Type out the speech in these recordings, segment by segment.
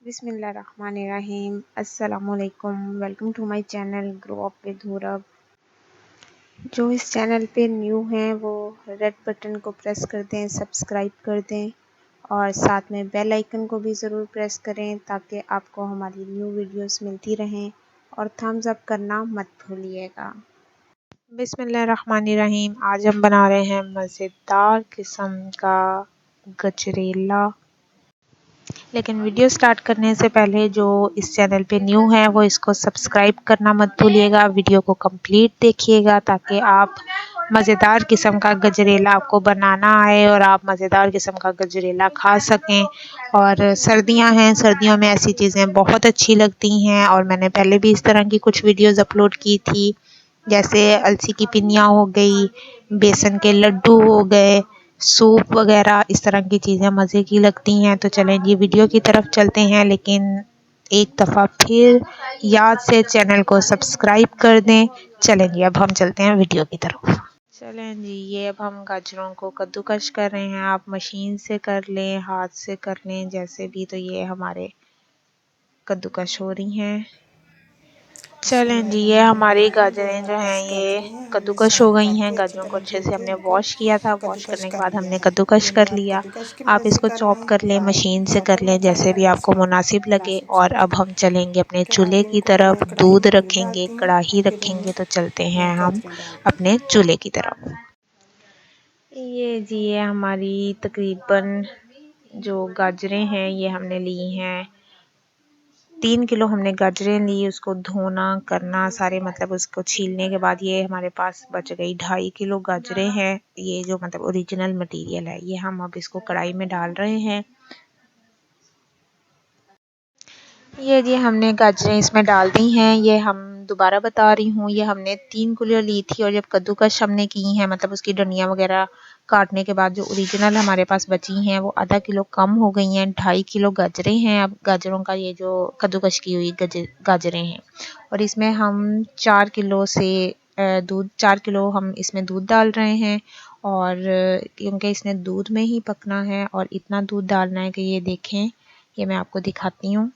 बिस्मिल्लाहिर्रहमानिर्रहीम। अस्सलामुअलैकुम। Welcome to my channel grow up with हुरब। जो इस चैनल पे न्यू हैं वो रेड बटन को प्रेस कर दें, सब्सक्राइब कर दें और साथ में बेल आइकन को भी ज़रूर प्रेस करें ताकि आपको हमारी न्यू वीडियोस मिलती रहें और थम्स अप करना मत भूलिएगा। बिस्मिल्लाहिर्रहमानिर्रहीम। आज हम बना रहे हैं मज़ेदार किस्म का गजरेला। लेकिन वीडियो स्टार्ट करने से पहले जो इस चैनल पे न्यू है वो इसको सब्सक्राइब करना मत भूलिएगा। वीडियो को कंप्लीट देखिएगा ताकि आप मज़ेदार किस्म का गजरेला आपको बनाना आए और आप मज़ेदार किस्म का गजरेला खा सकें। और सर्दियां हैं, सर्दियों में ऐसी चीज़ें बहुत अच्छी लगती हैं और मैंने पहले भी इस तरह की कुछ वीडियोज़ अपलोड की थी, जैसे अलसी की पिन्नियाँ हो गई, बेसन के लड्डू हो गए, सूप वगैरह। इस तरह की चीज़ें मज़े की लगती हैं। तो चलें जी वीडियो की तरफ चलते हैं, लेकिन एक दफ़ा फिर याद से चैनल को सब्सक्राइब कर दें। चलें जी अब हम चलते हैं वीडियो की तरफ। चलें जी, ये अब हम गाजरों को कद्दूकस कर रहे हैं। आप मशीन से कर लें, हाथ से कर लें, जैसे भी। तो ये हमारे कद्दूकस हो रही हैं। चलें जी, ये हमारी गाजरें जो हैं ये कद्दूकस हो गई हैं। गाजरों को अच्छे से हमने वॉश किया था। वॉश करने के बाद हमने कद्दूकस कर लिया। आप इसको चॉप कर लें, मशीन से कर लें, जैसे भी आपको मुनासिब लगे। और अब हम चलेंगे अपने चूल्हे की तरफ। दूध रखेंगे, कढ़ाई रखेंगे। तो चलते हैं हम अपने चूल्हे की तरफ। ये जी, ये हमारी तकरीबन जो गाजरें हैं ये हमने ली हैं 3 किलो हमने गाजरें ली। उसको धोना करना सारे, मतलब उसको छीलने के बाद ये हमारे पास बच गई 2.5 किलो गाजरें हैं। ये जो मतलब ओरिजिनल मटेरियल है, ये हम अब इसको कढ़ाई में डाल रहे हैं। ये जी हमने गाजरें इसमें डाल दी हैं। ये हम दोबारा बता रही हूँ, ये हमने 3 किलो ली थी और जब कद्दूकस हमने की है, मतलब उसकी डंडियाँ वगैरह काटने के बाद जो ओरिजिनल हमारे पास बची हैं वो आधा किलो कम हो गई हैं। 2.5 किलो गाजरें हैं। अब गाजरों का ये जो कद्दूकस की हुई गाजरें हैं, और इसमें हम 4 किलो से दूध 4 किलो हम इसमें दूध डाल रहे हैं। और क्योंकि इसने दूध में ही पकना है और इतना दूध डालना है कि ये देखें, ये मैं आपको दिखाती हूँ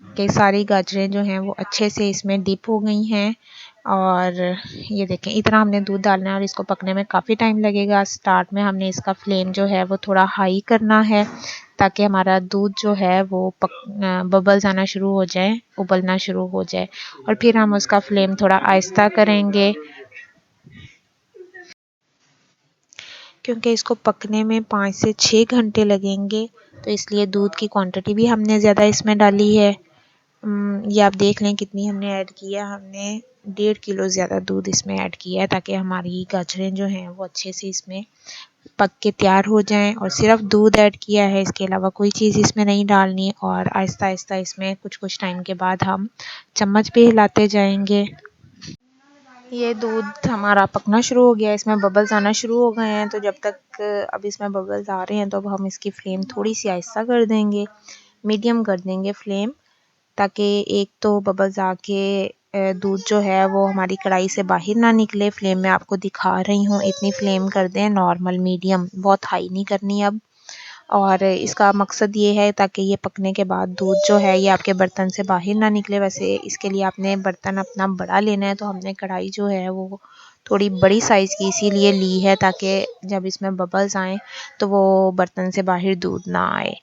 कि सारी गाजरें जो हैं वो अच्छे से इसमें डिप हो गई हैं। और ये देखें, इतना हमने दूध डालना है और इसको पकने में काफ़ी टाइम लगेगा। स्टार्ट में हमने इसका फ्लेम जो है वो थोड़ा हाई करना है ताकि हमारा दूध जो है वो बबल्स आना शुरू हो जाए, उबलना शुरू हो जाए। और फिर हम उसका फ्लेम थोड़ा आहिस्ता करेंगे, क्योंकि इसको पकने में 5 से 6 घंटे लगेंगे। तो इसलिए दूध की क्वांटिटी भी हमने ज़्यादा इसमें डाली है। ये आप देख लें कितनी हमने ऐड किया। हमने 1.5 किलो ज़्यादा दूध इसमें ऐड किया है ताकि हमारी गाजरें जो हैं वो अच्छे से इसमें पक के तैयार हो जाएं। और सिर्फ दूध ऐड किया है, इसके अलावा कोई चीज़ इसमें नहीं डालनी। और आहिस्ता आहिस्ता इसमें कुछ कुछ टाइम के बाद हम चम्मच पे हिलाते जाएंगे। ये दूध हमारा पकना शुरू हो गया है, इसमें बबल्स आना शुरू हो गए हैं। तो जब तक अब इसमें बबल्स आ रहे हैं तो अब हम इसकी फ्लेम थोड़ी सी आहिस्ता कर देंगे, मीडियम कर देंगे फ्लेम, ताकि एक तो बबल्स आके दूध जो है वो हमारी कढ़ाई से बाहर ना निकले। फ्लेम में आपको दिखा रही हूँ, इतनी फ्लेम कर दें, नॉर्मल मीडियम, बहुत हाई नहीं करनी अब। और इसका मकसद ये है ताकि ये पकने के बाद दूध जो है ये आपके बर्तन से बाहर ना निकले। वैसे इसके लिए आपने बर्तन अपना बड़ा लेना है, तो हमने कढ़ाई जो है वो थोड़ी बड़ी साइज़ की इसीलिए ली है ताकि जब इसमें बबल्स आएँ तो वो बर्तन से बाहर दूध ना आए।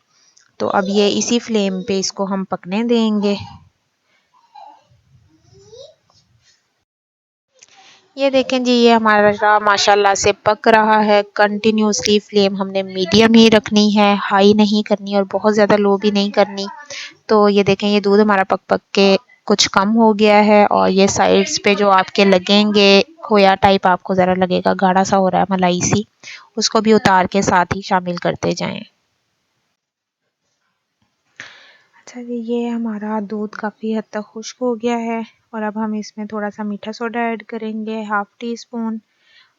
तो अब ये इसी फ्लेम पे इसको हम पकने देंगे। ये देखें जी, ये हमारा माशाल्लाह से पक रहा है। कंटिन्यूसली फ्लेम हमने मीडियम ही रखनी है, हाई नहीं करनी और बहुत ज़्यादा लो भी नहीं करनी। तो ये देखें, ये दूध हमारा पक पक के कुछ कम हो गया है। और ये साइड्स पे जो आपके लगेंगे खोया टाइप आपको ज़रा लगेगा, गाढ़ा सा हो रहा है, मलाई सी, उसको भी उतार के साथ ही शामिल करते जाएं। अच्छा जी, ये हमारा दूध काफ़ी हद तक खुश्क हो गया है और अब हम इसमें थोड़ा सा मीठा सोडा ऐड करेंगे, 1/2 टीस्पून।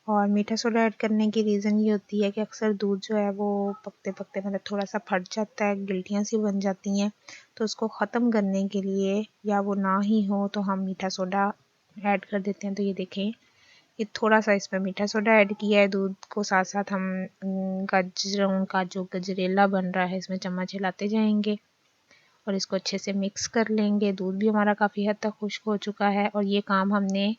और मीठा सोडा ऐड करने की रीज़न ये होती है कि अक्सर दूध जो है वो पकते पकते मतलब थोड़ा सा फट जाता है, गिल्टियाँ सी बन जाती हैं। तो उसको ख़त्म करने के लिए, या वो ना ही हो तो हम मीठा सोडा ऐड कर देते हैं। तो ये देखें, ये थोड़ा सा इसमें मीठा सोडा ऐड किया है। दूध को साथ साथ हम गाजरों का जो गजरेला बन रहा है इसमें चम्मच हिलाते जाएंगे। और इसको अच्छे से मिक्स कर लेंगे। दूध भी हमारा काफ़ी हद तक खुश्क हो चुका है और ये काम हमने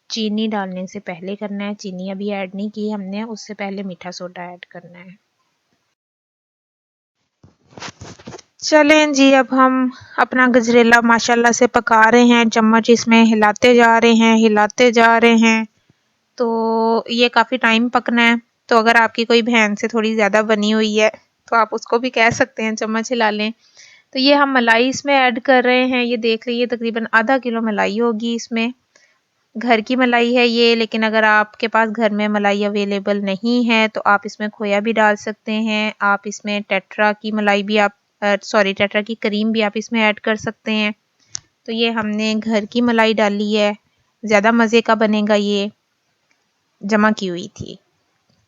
चीनी डालने से पहले करना है। चीनी अभी ऐड नहीं की हमने, उससे पहले मीठा सोडा ऐड करना है। चलें जी, अब हम अपना गजरेला माशाल्लाह से पका रहे हैं। चम्मच इसमें हिलाते जा रहे हैं, हिलाते जा रहे हैं। तो ये काफ़ी टाइम पकना है। तो अगर आपकी कोई बहन से थोड़ी ज़्यादा बनी हुई है तो आप उसको भी कह सकते हैं चम्मच हिला लें। तो ये हम मलाई इसमें ऐड कर रहे हैं। ये देख लीजिए तकरीबन आधा किलो मलाई होगी इसमें। घर की मलाई है ये, लेकिन अगर आपके पास घर में मलाई अवेलेबल नहीं है तो आप इसमें खोया भी डाल सकते हैं। आप इसमें टेट्रा की मलाई भी टेट्रा की क्रीम भी आप इसमें ऐड कर सकते हैं। तो ये हमने घर की मलाई डाली है, ज़्यादा मज़े का बनेगा ये, जमा की हुई थी।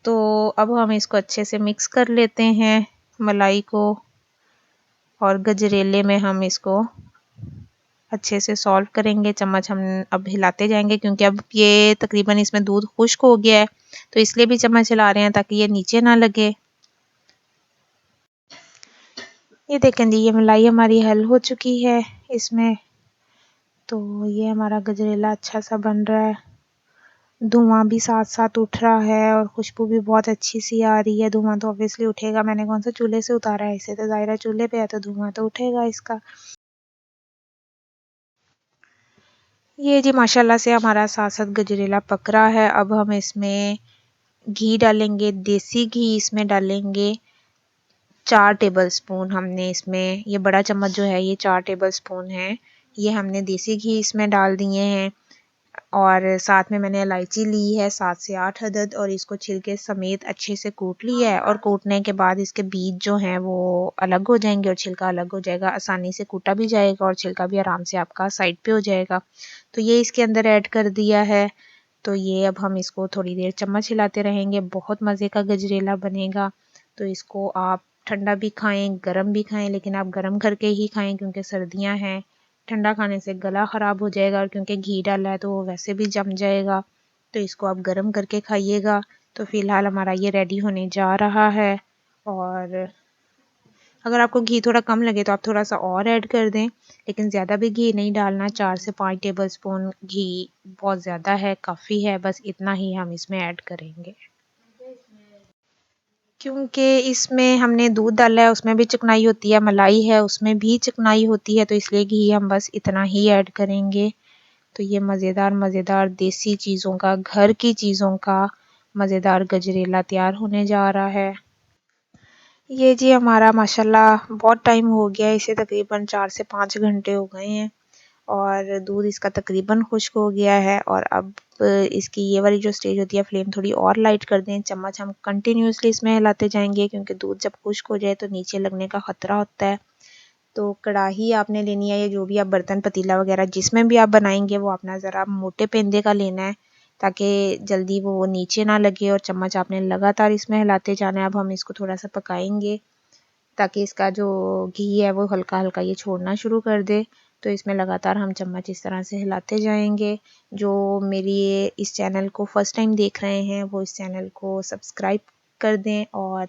तो अब हम इसको अच्छे से मिक्स कर लेते हैं मलाई को, और गजरेले में हम इसको अच्छे से सॉल्व करेंगे। चम्मच हम अब हिलाते जाएंगे क्योंकि अब ये तकरीबन इसमें दूध खुश्क हो गया है, तो इसलिए भी चम्मच हिला रहे हैं ताकि ये नीचे ना लगे। ये देखें जी, ये मलाई हमारी हल हो चुकी है इसमें। तो ये हमारा गजरेला अच्छा सा बन रहा है। धुआं भी साथ साथ उठ रहा है और खुशबू भी बहुत अच्छी सी आ रही है। धुआं तो ऑब्वियसली उठेगा, मैंने कौन सा चूल्हे से उतारा है इसे, तो ज़ाहिर है चूल्हे पे है तो धुआं तो उठेगा इसका। ये जी माशाल्लाह से हमारा साथ साथ गजरेला पक रहा है। अब हम इसमें घी डालेंगे, देसी घी इसमें डालेंगे 4 टेबलस्पून। हमने इसमें ये बड़ा चम्मच जो है ये 4 टेबलस्पून है, ये हमने देसी घी इसमें डाल दिए हैं। और साथ में मैंने इलायची ली है 7 से 8 अदद, और इसको छिलके समेत अच्छे से कूट लिया है। और कूटने के बाद इसके बीज जो हैं वो अलग हो जाएंगे और छिलका अलग हो जाएगा। आसानी से कूटा भी जाएगा और छिलका भी आराम से आपका साइड पे हो जाएगा। तो ये इसके अंदर ऐड कर दिया है। तो ये अब हम इसको थोड़ी देर चम्मच हिलाते रहेंगे। बहुत मज़े का गजरेला बनेगा। तो इसको आप ठंडा भी खाएं, गरम भी खाएं, लेकिन आप गरम करके ही खाएं क्योंकि सर्दियां हैं। ठंडा खाने से गला ख़राब हो जाएगा और क्योंकि घी डाला है तो वो वैसे भी जम जाएगा। तो इसको आप गरम करके खाइएगा। तो फ़िलहाल हमारा ये रेडी होने जा रहा है। और अगर आपको घी थोड़ा कम लगे तो आप थोड़ा सा और ऐड कर दें, लेकिन ज़्यादा भी घी नहीं डालना। 4 से 5 टेबलस्पून घी बहुत ज़्यादा है, काफ़ी है, बस इतना ही हम इसमें ऐड करेंगे। क्योंकि इसमें हमने दूध डाला है, उसमें भी चिकनाई होती है, मलाई है उसमें भी चिकनाई होती है, तो इसलिए घी हम बस इतना ही ऐड करेंगे। तो ये मज़ेदार मज़ेदार देसी चीज़ों का, घर की चीज़ों का मज़ेदार गजरेला तैयार होने जा रहा है। ये जी हमारा माशाल्लाह बहुत टाइम हो गया है, इसे तकरीबन 4 से 5 घंटे हो गए हैं और दूध इसका तकरीबन खुश्क हो गया है। और अब इसकी ये वाली जो स्टेज होती है, फ्लेम थोड़ी और लाइट कर दें। चम्मच हम कंटिन्यूसली इसमें हिलाते जाएंगे क्योंकि दूध जब खुश्क हो जाए तो नीचे लगने का ख़तरा होता है। तो कढ़ाई आपने लेनी है या जो भी आप बर्तन पतीला वगैरह जिसमें भी आप बनाएंगे वो अपना ज़रा मोटे पेंदे का लेना है ताकि जल्दी वो नीचे ना लगे, और चम्मच आपने लगातार इसमें हिलाते जाना है। अब हम इसको थोड़ा सा पकाएंगे ताकि इसका जो घी है वो हल्का हल्का ये छोड़ना शुरू कर दे। तो इसमें लगातार हम चम्मच इस तरह से हिलाते जाएंगे। जो मेरी इस चैनल को फ़र्स्ट टाइम देख रहे हैं वो इस चैनल को सब्सक्राइब कर दें और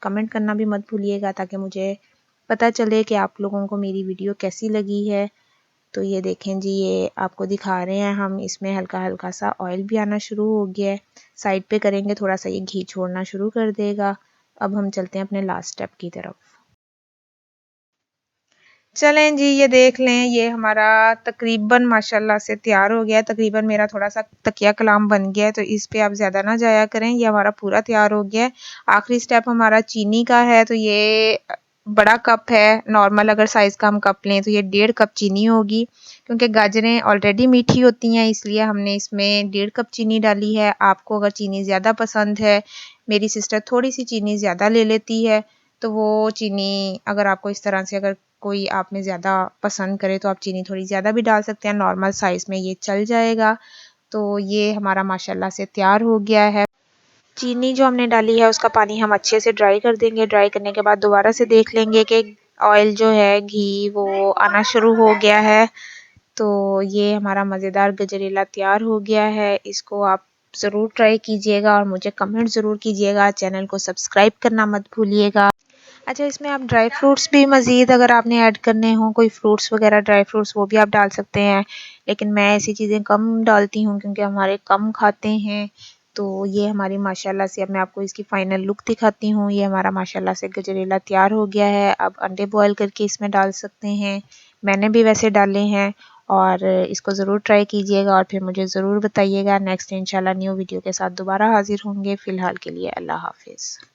कमेंट करना भी मत भूलिएगा ताकि मुझे पता चले कि आप लोगों को मेरी वीडियो कैसी लगी है। तो ये देखें जी, ये आपको दिखा रहे हैं हम, इसमें हल्का हल्का सा ऑयल भी आना शुरू हो गया है। साइड पे करेंगे थोड़ा सा ये घी छोड़ना शुरू कर देगा। अब हम चलते हैं अपने लास्ट स्टेप की तरफ। चलें जी, ये देख लें, ये हमारा तकरीबन माशाल्लाह से तैयार हो गया है। तकरीबन मेरा थोड़ा सा तकिया कलाम बन गया है तो इस पे आप ज़्यादा ना जाया करें। ये हमारा पूरा तैयार हो गया है। आखिरी स्टेप हमारा चीनी का है। तो ये बड़ा कप है, नॉर्मल अगर साइज़ का हम कप लें तो ये 1.5 कप चीनी होगी। क्योंकि गाजरें ऑलरेडी मीठी होती हैं इसलिए हमने इसमें 1.5 कप चीनी डाली है। आपको अगर चीनी ज़्यादा पसंद है, मेरी सिस्टर थोड़ी सी चीनी ज़्यादा ले लेती है, तो वो चीनी अगर आपको इस तरह से अगर कोई आप में ज़्यादा पसंद करे तो आप चीनी थोड़ी ज़्यादा भी डाल सकते हैं। नॉर्मल साइज़ में ये चल जाएगा। तो ये हमारा माशाल्लाह से तैयार हो गया है। चीनी जो हमने डाली है उसका पानी हम अच्छे से ड्राई कर देंगे। ड्राई करने के बाद दोबारा से देख लेंगे कि ऑयल जो है, घी, वो आना शुरू हो गया है। तो ये हमारा मज़ेदार गजरेला तैयार हो गया है। इसको आप ज़रूर ट्राई कीजिएगा और मुझे कमेंट ज़रूर कीजिएगा। चैनल को सब्सक्राइब करना मत भूलिएगा। अच्छा, इसमें आप ड्राई फ्रूट्स भी मज़ीद अगर आपने ऐड करने हों, कोई फ्रूट्स वगैरह ड्राई फ्रूट्स, वो भी आप डाल सकते हैं। लेकिन मैं ऐसी चीज़ें कम डालती हूँ क्योंकि हमारे कम खाते हैं। तो ये हमारी माशाल्लाह से, अब मैं आपको इसकी फ़ाइनल लुक दिखाती हूँ। ये हमारा माशाल्लाह से गजरेला तैयार हो गया है। अब अंडे बॉयल करके इसमें डाल सकते हैं। मैंने भी वैसे डाले हैं और इसको ज़रूर ट्राई कीजिएगा और फिर मुझे ज़रूर बताइएगा। नेक्स्ट इंशाल्लाह न्यू वीडियो के साथ दोबारा हाज़िर होंगे। फ़िलहाल के लिए अल्लाह हाफ़िज़।